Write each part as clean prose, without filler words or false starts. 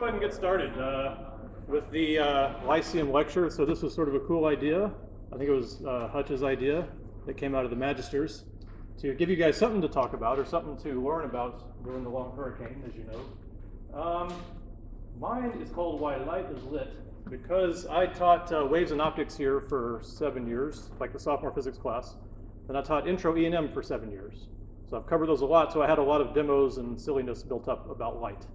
go ahead and get started with the Lyceum lecture. So this was sort of a cool idea. I think it was Hutch's idea that came out of the Magisters to give you guys something to talk about or something to learn about during the long hurricane, as you know. Mine is called Why Light is Lit because I taught waves and optics here for 7 years, like the sophomore physics class. And I taught intro E&M for 7 years. So I've covered those a lot, so I had a lot of demos and silliness built up about light.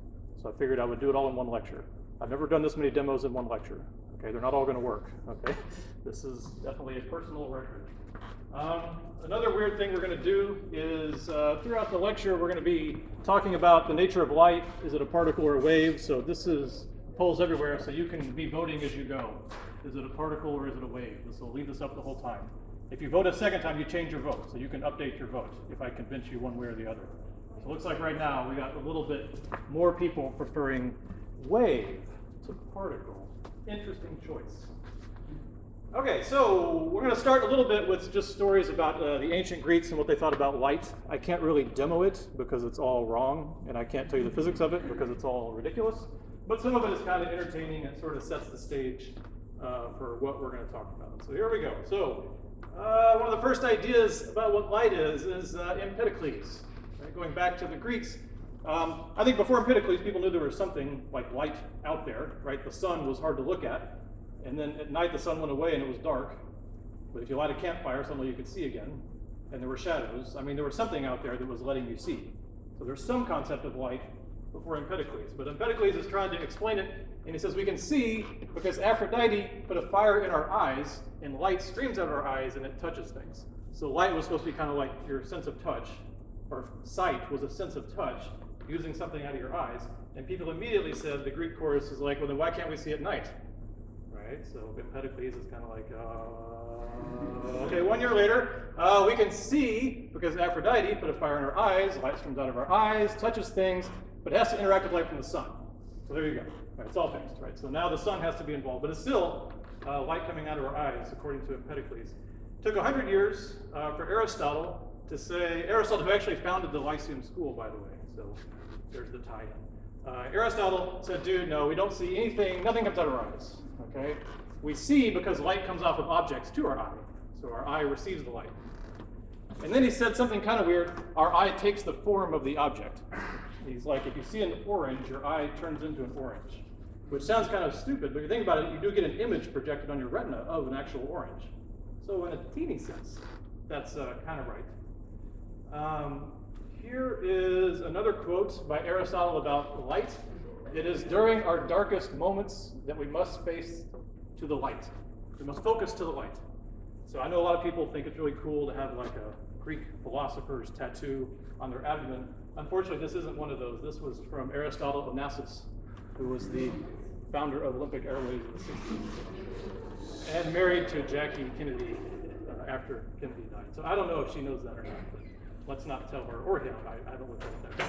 So I figured I would do it all in one lecture. I've never done this many demos in one lecture. Okay, they're not all gonna work, okay? This is definitely a personal record. Another weird thing we're gonna do is throughout the lecture, we're gonna be talking about the nature of light. Is it a particle or a wave? So this is polls everywhere, so you can be voting as you go. Is it a particle or is it a wave? This will leave this up the whole time. If you vote a second time, you change your vote, so you can update your vote if I convince you one way or the other. So it looks like right now we got a little bit more people preferring wave to particle. Interesting choice. Okay, so we're going to start a little bit with just stories about the ancient Greeks and what they thought about light. I can't really demo it because it's all wrong, and I can't tell you the physics of it because it's all ridiculous. But some of it is kind of entertaining and sort of sets the stage for what we're going to talk about. So here we go. So one of the first ideas about what light is Empedocles. Right? Going back to the Greeks, I think before Empedocles, people knew there was something like light out there, right? The sun was hard to look at, and then at night the sun went away and it was dark. But if you light a campfire, suddenly you could see again, and there were shadows. I mean, there was something out there that was letting you see. So there's some concept of light before Empedocles, but Empedocles is trying to explain it, and he says we can see because Aphrodite put a fire in our eyes, and light streams out of our eyes and it touches things. So light was supposed to be kind of like your sense of touch, or sight was a sense of touch, using something out of your eyes. And people immediately said, the Greek chorus is like, well then why can't we see at night? Right, so Empedocles is kind of like, okay, 1 year later, we can see because Aphrodite put a fire in our eyes, light streams out of our eyes, touches things, but it has to interact with light from the sun. So there you go, right, it's all fixed, right? So now the sun has to be involved, but it's still light coming out of our eyes, according to Empedocles. It took 100 years for Aristotle to say, Aristotle who actually founded the Lyceum school, by the way, so there's the tie-in. Aristotle said, dude, no, we don't see anything, nothing comes out of our eyes, okay? We see because light comes off of objects to our eye, so our eye receives the light. And then he said something kind of weird, our eye takes the form of the object. He's like, if you see an orange, your eye turns into an orange. Which sounds kind of stupid, but if you think about it, you do get an image projected on your retina of an actual orange. So in a teeny sense, that's kind of right. Here is another quote by Aristotle about light. It is during our darkest moments that we must face to the light. We must focus to the light. So I know a lot of people think it's really cool to have like a Greek philosopher's tattoo on their abdomen. Unfortunately, this isn't one of those. This was from Aristotle Onassis, who was the founder of Olympic Airways in the 60s, and married to Jackie Kennedy after Kennedy died. So I don't know if she knows that or not, but let's not tell her or him. I haven't looked at that.